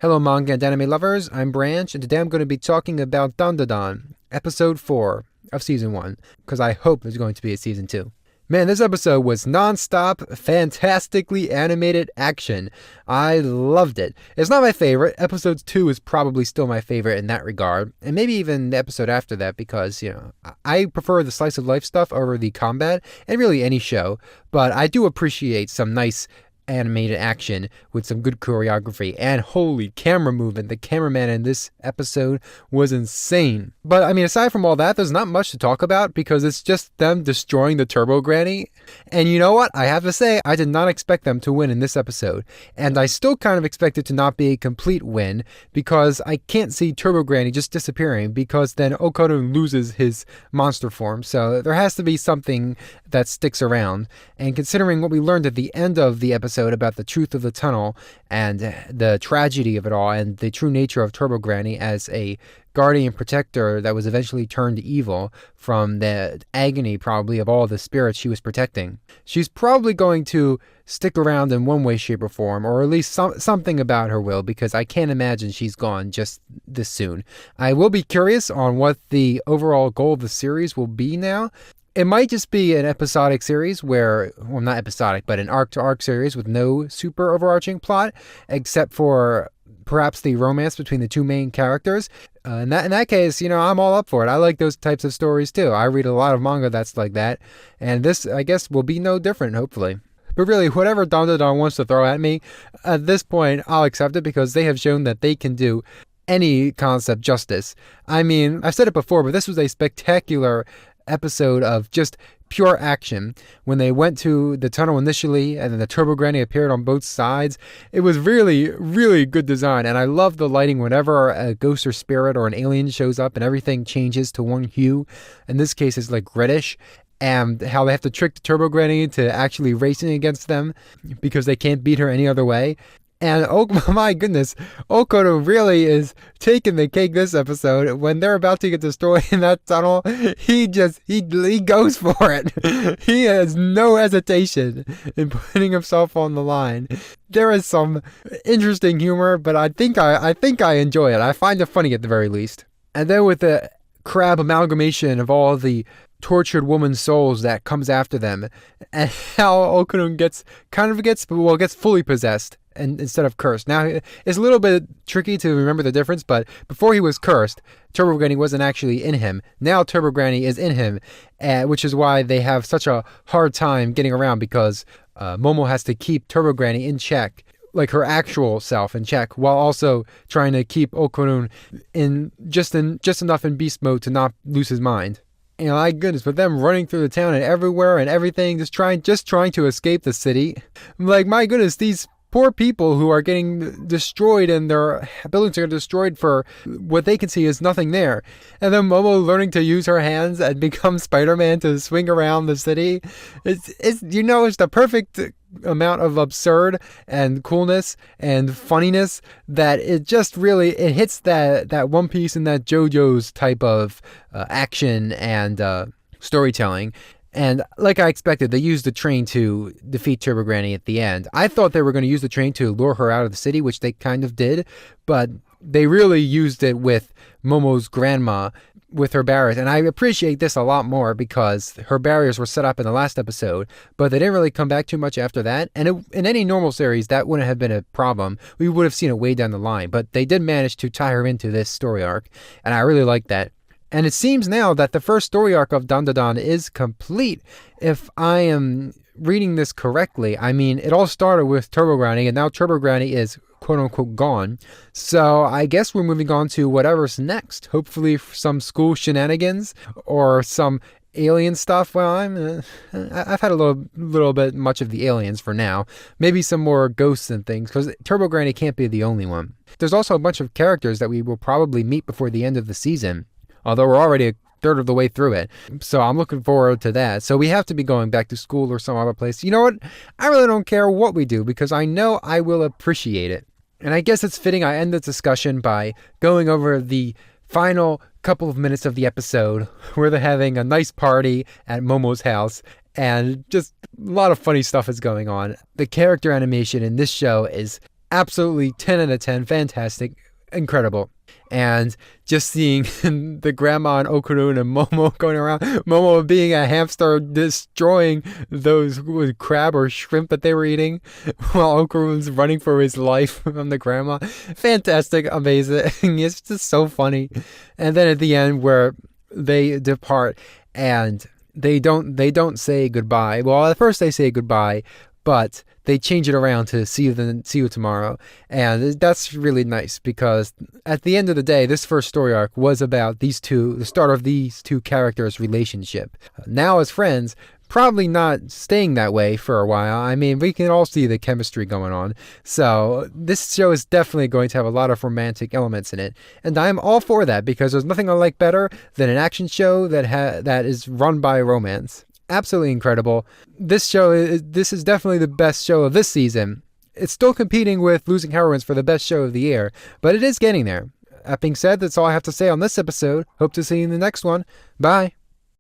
Hello manga and anime lovers, I'm Branch, and today I'm going to be talking about Dandadan, episode 4 of season 1, because I hope there's going to be a season 2. Man, this episode was non-stop, fantastically animated action. I loved it. It's not my favorite. Episode 2 is probably still my favorite in that regard, and maybe even the episode after that because, I prefer the slice of life stuff over the combat, and really any show, but I do appreciate some nice animated action with some good choreography and holy camera movement. The cameraman in this episode was insane. But I mean, aside from all that, there's not much to talk about because it's just them destroying the Turbo Granny. And you know what? I have to say, I did not expect them to win in this episode. And I still kind of expect it to not be a complete win because I can't see Turbo Granny just disappearing because then Okoro loses his monster form. So there has to be something that sticks around. And considering what we learned at the end of the episode about the truth of the tunnel and the tragedy of it all and the true nature of Turbo Granny as a guardian protector that was eventually turned evil from the agony probably of all the spirits she was protecting. She's probably going to stick around in one way, shape, or form, or at least something about her will, because I can't imagine she's gone just this soon. I will be curious on what the overall goal of the series will be now. It might just be an episodic series where, well, not episodic, but an arc-to-arc series with no super overarching plot, except for perhaps the romance between the two main characters. In that case, I'm all up for it. I like those types of stories too. I read a lot of manga that's like that, and this, I guess, will be no different, hopefully. But really, whatever Dandadan wants to throw at me, at this point, I'll accept it because they have shown that they can do any concept justice. I mean, I've said it before, but this was a spectacular episode of just pure action. When they went to the tunnel initially and then the Turbo Granny appeared on both sides, it was really, really good design. And I love the lighting whenever a ghost or spirit or an alien shows up and everything changes to one hue. In this case, it's like reddish. And how they have to trick the Turbo Granny to actually racing against them because they can't beat her any other way. And oh my goodness, Okoro really is taking the cake this episode. When they're about to get destroyed in that tunnel, he goes for it. He has no hesitation in putting himself on the line. There is some interesting humor, but I think I enjoy it. I find it funny at the very least. And then with the crab amalgamation of all the tortured woman's souls that comes after them, and how Okoro gets fully possessed and instead of cursed. Now, it's a little bit tricky to remember the difference, but before he was cursed, Turbo Granny wasn't actually in him. Now Turbo Granny is in him, which is why they have such a hard time getting around because Momo has to keep Turbo Granny in check, like her actual self in check, while also trying to keep Okoro in just enough in beast mode to not lose his mind. My goodness, with them running through the town and everywhere and everything, just trying to escape the city. Like, my goodness, these poor people who are getting destroyed and their buildings are destroyed for what they can see is nothing there. And then Momo learning to use her hands and become Spider-Man to swing around the city. It's the perfect amount of absurd and coolness and funniness that it just really, it hits that One Piece and that JoJo's type of action and storytelling. And like I expected, they used the train to defeat Turbo Granny at the end. I thought they were going to use the train to lure her out of the city, which they kind of did, but they really used it with Momo's grandma, with her barriers. And I appreciate this a lot more because her barriers were set up in the last episode, but they didn't really come back too much after that. And in any normal series, that wouldn't have been a problem. We would have seen it way down the line, but they did manage to tie her into this story arc, and I really like that. And it seems now that the first story arc of Dandadan is complete. If I am reading this correctly, I mean, it all started with Turbo Granny, and now Turbo Granny is quote-unquote gone. So I guess we're moving on to whatever's next. Hopefully some school shenanigans or some alien stuff. Well, I've had a little bit much of the aliens for now. Maybe some more ghosts and things, because Turbo Granny can't be the only one. There's also a bunch of characters that we will probably meet before the end of the season, although we're already a third of the way through it. So I'm looking forward to that. So we have to be going back to school or some other place. You know what? I really don't care what we do because I know I will appreciate it. And I guess it's fitting I end the discussion by going over the final couple of minutes of the episode where they're having a nice party at Momo's house and just a lot of funny stuff is going on. The character animation in this show is Absolutely 10 out of 10. Fantastic. Incredible. And just seeing the grandma and Okuru and Momo going around, Momo being a hamster destroying those crab or shrimp that they were eating while Okuru was running for his life from the grandma. Fantastic, amazing. It's just so funny. And then at the end where they depart and they don't say goodbye. Well, at first they say goodbye, but they change it around to see you tomorrow. And that's really nice because at the end of the day, this first story arc was about the start of these two characters' relationship. Now as friends, probably not staying that way for a while. I mean, we can all see the chemistry going on. So this show is definitely going to have a lot of romantic elements in it. And I'm all for that because there's nothing I like better than an action show that is run by romance. Absolutely incredible. This is definitely the best show of this season. It's still competing with Losing Heroines for the best show of the year, but it is getting there. That being said, that's all I have to say on this episode. Hope to see you in the next one. Bye.